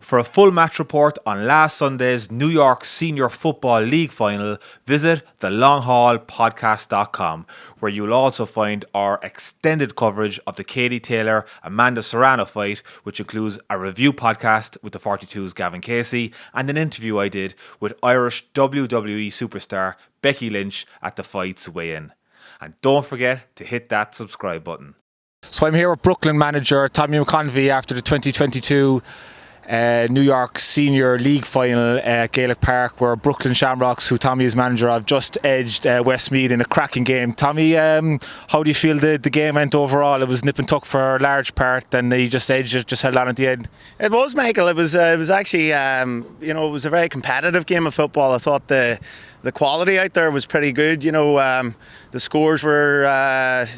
For a full match report on last Sunday's New York Senior Football League final, visit thelonghaulpodcast.com, where you'll also find our extended coverage of the Katie Taylor-Amanda Serrano fight, which includes a review podcast with the 42's Gavin Casey and an interview I did with Irish WWE superstar Becky Lynch at the fight's weigh-in. And don't forget to hit that subscribe button. So I'm here with Brooklyn manager Tommy McConvey after the 2022 New York Senior League final at Gaelic Park, where Brooklyn Shamrocks, who Tommy is manager of, just edged Westmeath in a cracking game. Tommy, how do you feel the game went overall? It was nip and tuck for a large part, and he just edged it, just held on at the end. It was, Michael. It was actually, it was a very competitive game of football. I thought the quality out there was pretty good. The scores were,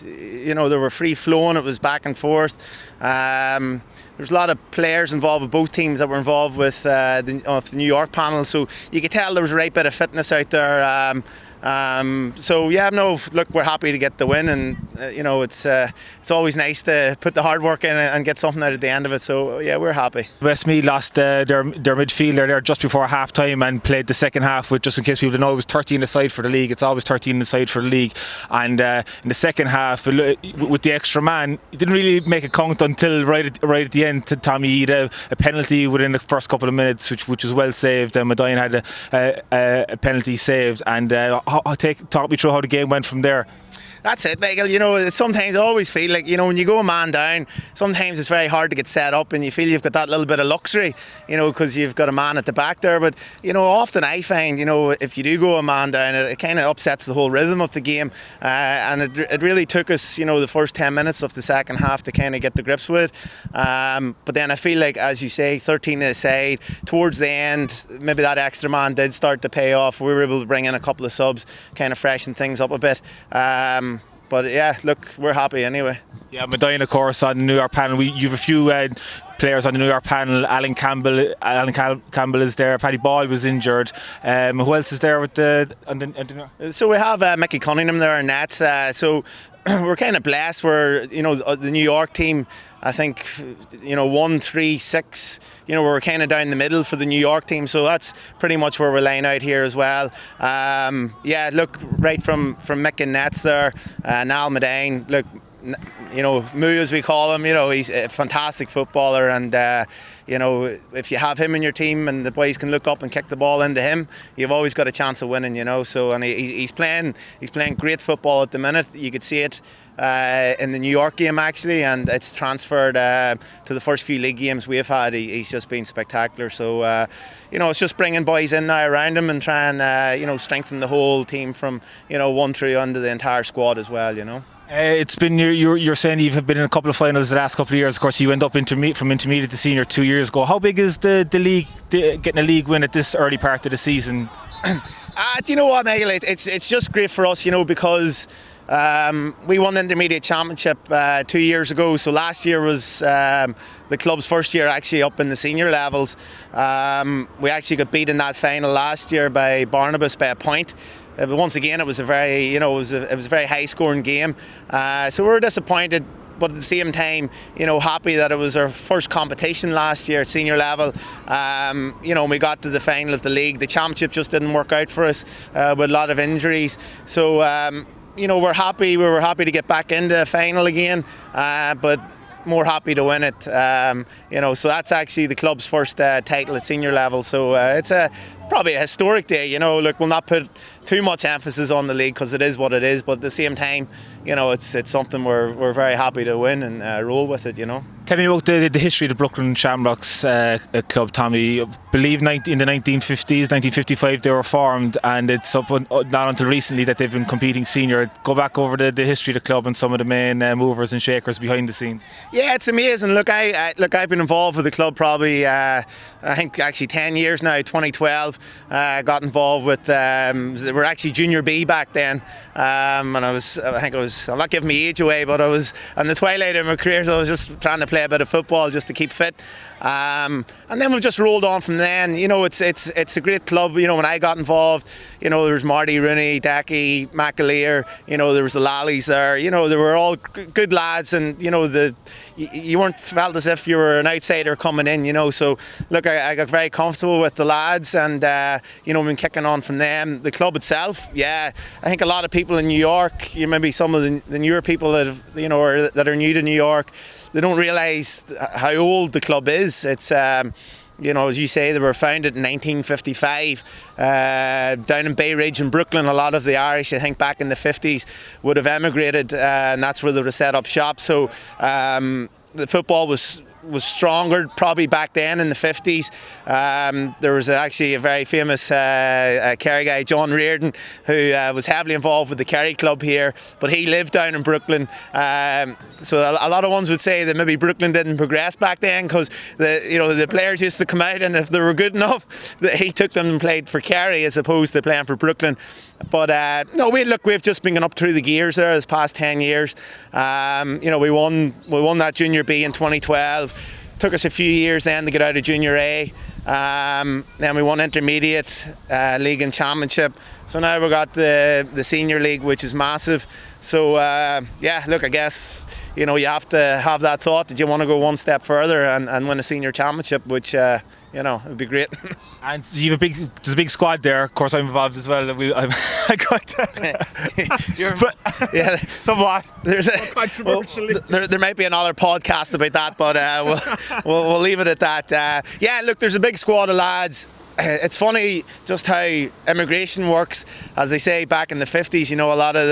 they were free flowing. It was back and forth. There's a lot of players involved with both teams that were involved with the New York panel, so you could tell there was a right bit of fitness out there. Look, we're happy to get the win, and it's always nice to put the hard work in and get something out at the end of it. So yeah, we're happy. Westmeath lost their midfielder there just before half time and played the second half with, just in case people don't know, it was 13 aside for the league. It's always 13 aside for the league, and in the second half with the extra man, it didn't really make a count until right at the end. Tommy, he had a penalty within the first couple of minutes, which was well saved. Medine had a penalty saved, and talk me through how the game went from there. That's it, Michael. Sometimes I always feel like, when you go a man down, sometimes it's very hard to get set up, and you feel you've got that little bit of luxury, because you've got a man at the back there. But, often I find, if you do go a man down, it kind of upsets the whole rhythm of the game. And it really took us, the first 10 minutes of the second half to kind of get the grips with. But then I feel like, as you say, 13 aside, towards the end, maybe that extra man did start to pay off. We were able to bring in a couple of subs, kind of freshen things up a bit. But yeah, look, we're happy anyway. Yeah, Medine, of course, on the New York panel. You have a few players on the New York panel. Alan Campbell is there. Paddy Ball was injured. Who else is there with So we have Mickey Cunningham there in nets. So we're kind of blessed. We're the New York team, I think 1, 3, 6. We're kind of down the middle for the New York team, so that's pretty much where we're laying out here as well. Look, right from Mick and nets there, Niall Medine. Look, Moo as we call him. He's a fantastic footballer, and if you have him in your team and the boys can look up and kick the ball into him, you've always got a chance of winning. So, and he's playing great football at the minute. You could see it in the New York game actually, and it's transferred to the first few league games we've had. He's just been spectacular. So it's just bringing boys in now around him and trying strengthen the whole team from 1 through under the entire squad as well. It's been you're saying you've been in a couple of finals the last couple of years. Of course, you end up from intermediate to senior 2 years ago. How big is the league, getting a league win at this early part of the season? Do you know what, Michael? It's just great for us, because we won the intermediate championship 2 years ago. So last year was the club's first year actually up in the senior levels. We actually got beat in that final last year by Barnabas by a point. But once again, it was a very, it was a very high-scoring game. So we were disappointed, but at the same time, happy that it was our first competition last year at senior level. We got to the final of the league. The championship just didn't work out for us with a lot of injuries. So, we're happy. We were happy to get back into a final again, but more happy to win it. So that's actually the club's first title at senior level. So it's probably a historic day. Look, we'll not put too much emphasis on the league because it is what it is, but at the same time, it's something we're very happy to win and roll with it. Tell me about the history of the Brooklyn Shamrocks club, Tommy. I believe in the 1950s, 1955 they were formed, and it's up not until recently that they've been competing senior. Go back over the history of the club and some of the main movers and shakers behind the scene. Yeah, it's amazing. Look, I've been involved with the club probably I think actually 10 years now. 2012 got involved with we were actually junior B back then, and I'm not giving my age away, but I was on the twilight of my career, so I was just trying to play a bit of football just to keep fit. And then we've just rolled on from then. You know, it's a great club. You know, when I got involved, you know, there was Marty Rooney, Decky, McAleer, you know, there was the Lallies there. You know, they were all good lads, and you know, you weren't felt as if you were an outsider coming in, you know. So look, I got very comfortable with the lads, and you know, been kicking on from them. The club itself, yeah, I think a lot of people in New York, you maybe some of the newer people that have, you know, or that are new to New York, they don't realise how old the club is. It's you know, as you say, they were founded in 1955 down in Bay Ridge in Brooklyn. A lot of the Irish, I think, back in the 50s would have emigrated, and that's where they would have set up shop. So the football was stronger probably back then in the 50s. There was actually a very famous Kerry guy, John Reardon, who was heavily involved with the Kerry club here, but he lived down in Brooklyn. So a lot of ones would say that maybe Brooklyn didn't progress back then because the players used to come out, and if they were good enough, he took them and played for Kerry as opposed to playing for Brooklyn. But no, we've just been going up through the gears there this past 10 years. You know, we won that Junior B in 2012. Took us a few years then to get out of Junior A. Then we won Intermediate League and Championship. So now we've got the Senior League, which is massive. So yeah, look, I guess, you know, you have to have that thought that you want to go one step further and win a Senior Championship, which you know, it'd be great. And there's a big squad there. Of course, I'm involved as well. I got but yeah, somewhat. There's controversially. Well, there might be another podcast about that, but we'll leave it at that. Yeah, look, there's a big squad of lads. It's funny just how immigration works. As they say, back in the 50s, you know, a lot of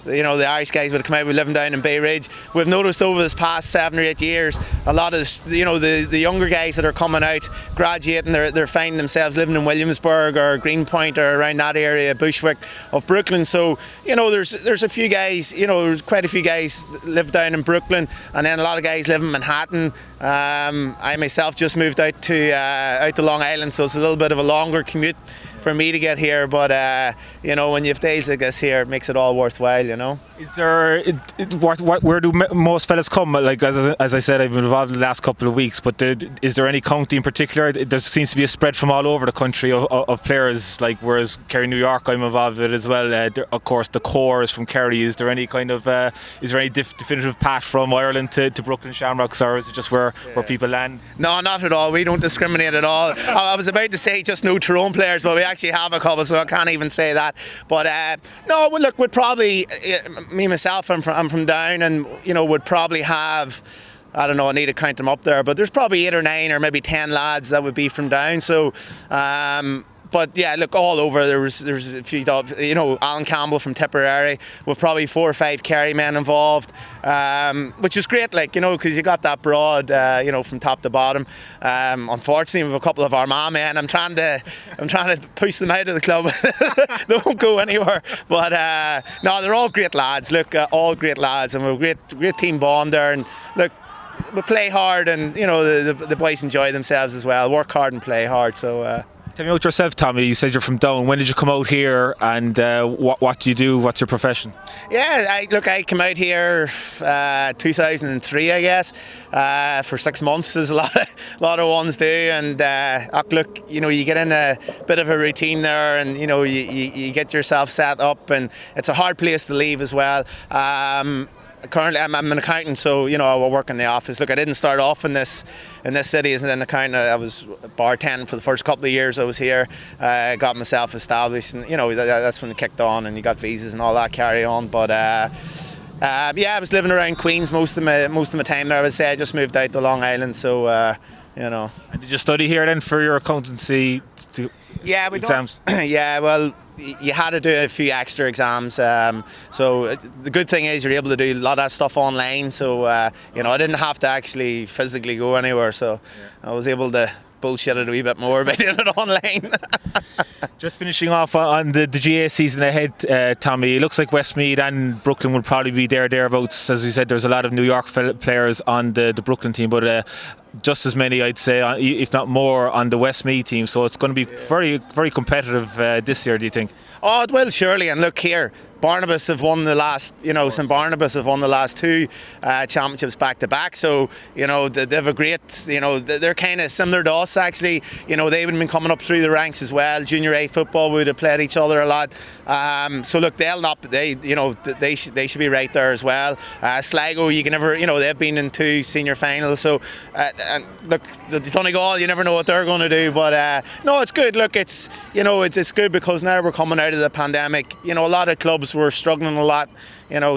the Irish guys would have come out. We living down in Bay Ridge. We've noticed over this past 7 or 8 years, a lot of the younger guys that are coming out, graduating, they're finding themselves living in Williamsburg or Greenpoint or around that area, Bushwick of Brooklyn. So, you know, there's a few guys, you know, there's quite a few guys live down in Brooklyn, and then a lot of guys live in Manhattan. I myself just moved out to Long Island, so it's a little bit of a longer commute for me to get here, but you know, when you have days like this here, it makes it all worthwhile, you know. Is there where do most fellas come? Like as I said, I've been involved in the last couple of weeks, but is there any county in particular? There seems to be a spread from all over the country of players, like whereas Kerry, New York, I'm involved with as well. Of course, the core is from Kerry. Is there any kind of definitive path from Ireland to Brooklyn Shamrocks, or is it just where people land? No, not at all. We don't discriminate at all. I was about to say just no Tyrone players, but we actually have a couple, so I can't even say that. But no, well, look, we'd probably, me myself, I'm from down, and you know, would probably have, I don't know, I need to count them up there, but there's probably 8 or 9 or maybe 10 lads that would be from down. So but yeah, look, all over there's a few, you know, Alan Campbell from Tipperary, with probably 4 or 5 Kerry men involved, which is great, like, you know, because you got that broad, you know, from top to bottom. Unfortunately, we have a couple of Armagh men. I'm trying to push them out of the club. They won't go anywhere. But no, they're all great lads. Look, all great lads, and we've a great team bond there. And look, we play hard, and you know, the boys enjoy themselves as well. Work hard and play hard. So. Tell me about yourself, Tommy. You said you're from Down. When did you come out here, and what do you do? What's your profession? Yeah, I came out here 2003, I guess, for 6 months, as a lot of ones do. And look, you know, you get in a bit of a routine there, and you know, you get yourself set up, and it's a hard place to leave as well. Currently, I'm an accountant, so you know, I work in the office. Look, I didn't start off in this city as an accountant. I was bartending for the first couple of years I was here. Got myself established, and you know, that's when it kicked on, and you got visas and all that carry on. But yeah, I was living around Queens most of my time there. I would say I just moved out to Long Island, so you know. And did you study here then for your accountancy exams? Yeah, well, you had to do a few extra exams, so the good thing is you're able to do a lot of that stuff online, so you know, I didn't have to actually physically go anywhere, so I was able to bullshit it a wee bit more by doing it online. Just finishing off on the GA season ahead, Tommy, it looks like Westmeath and Brooklyn will probably be thereabouts. As we said, there's a lot of New York players on the Brooklyn team, but just as many, I'd say, if not more, on the Westmeath team. So it's going to be very, very competitive this year, do you think? Oh, it will surely. And look here, Barnabas have won the last, St Barnabas have won the last two championships back to back. So, they have a great, they're kind of similar to us actually. They've been coming up through the ranks as well. Junior A football, we would have played each other a lot. So look, they should be right there as well. Sligo, you can never, they've been in two senior finals. So, and look, the Donegal, you never know what they're going to do. But no, it's good. Look, it's good because now we're coming out of the pandemic. A lot of clubs were struggling a lot,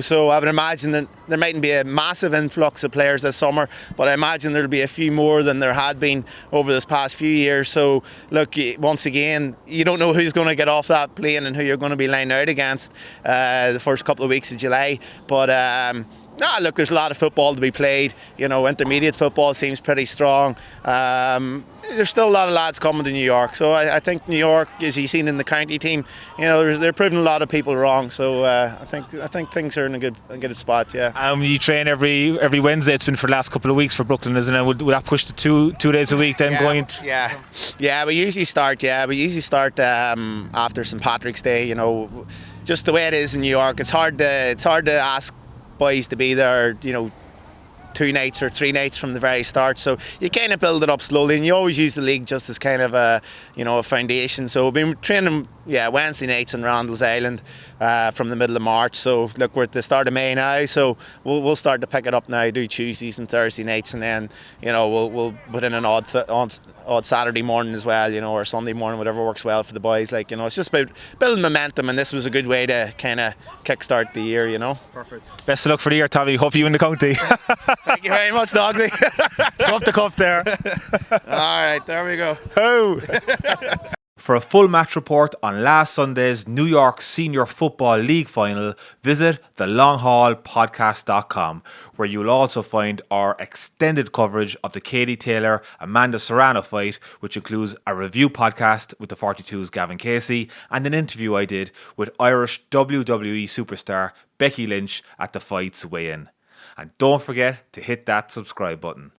so I would imagine that there mightn't be a massive influx of players this summer, but I imagine there'll be a few more than there had been over this past few years. So look, once again, you don't know who's going to get off that plane and who you're going to be lined out against the first couple of weeks of July. But look, there's a lot of football to be played. Intermediate football seems pretty strong. There's still a lot of lads coming to New York, so I think New York, as you've seen in the county team, they're proving a lot of people wrong. So I think things are in a good spot. Yeah. You train every Wednesday. It's been for the last couple of weeks for Brooklyn, isn't it? Would that push to two days a week then going? Yeah. We usually start. After St Patrick's Day. Just the way it is in New York. It's hard to ask boys to be there. 2 nights or 3 nights from the very start, so you kind of build it up slowly, and you always use the league just as kind of a foundation. So we've been training Wednesday nights on Randall's Island from the middle of March. So look, we're at the start of May now, so we'll start to pick it up now, do Tuesdays and Thursday nights, and then we'll put in an odd Saturday morning as well, or Sunday morning, whatever works well for the boys. It's just about building momentum, and this was a good way to kind of kickstart the year. Perfect. Best of luck for the year, Tommy. Hope you win the county. Thank you very much, Dogsy. Up the cup there. All right, there we go. Oh. For a full match report on last Sunday's New York Senior Football League final, visit thelonghaulpodcast.com, where you'll also find our extended coverage of the Katie Taylor Amanda Serrano fight, which includes a review podcast with the 42's Gavin Casey and an interview I did with Irish WWE superstar Becky Lynch at the fight's weigh-in. And don't forget to hit that subscribe button.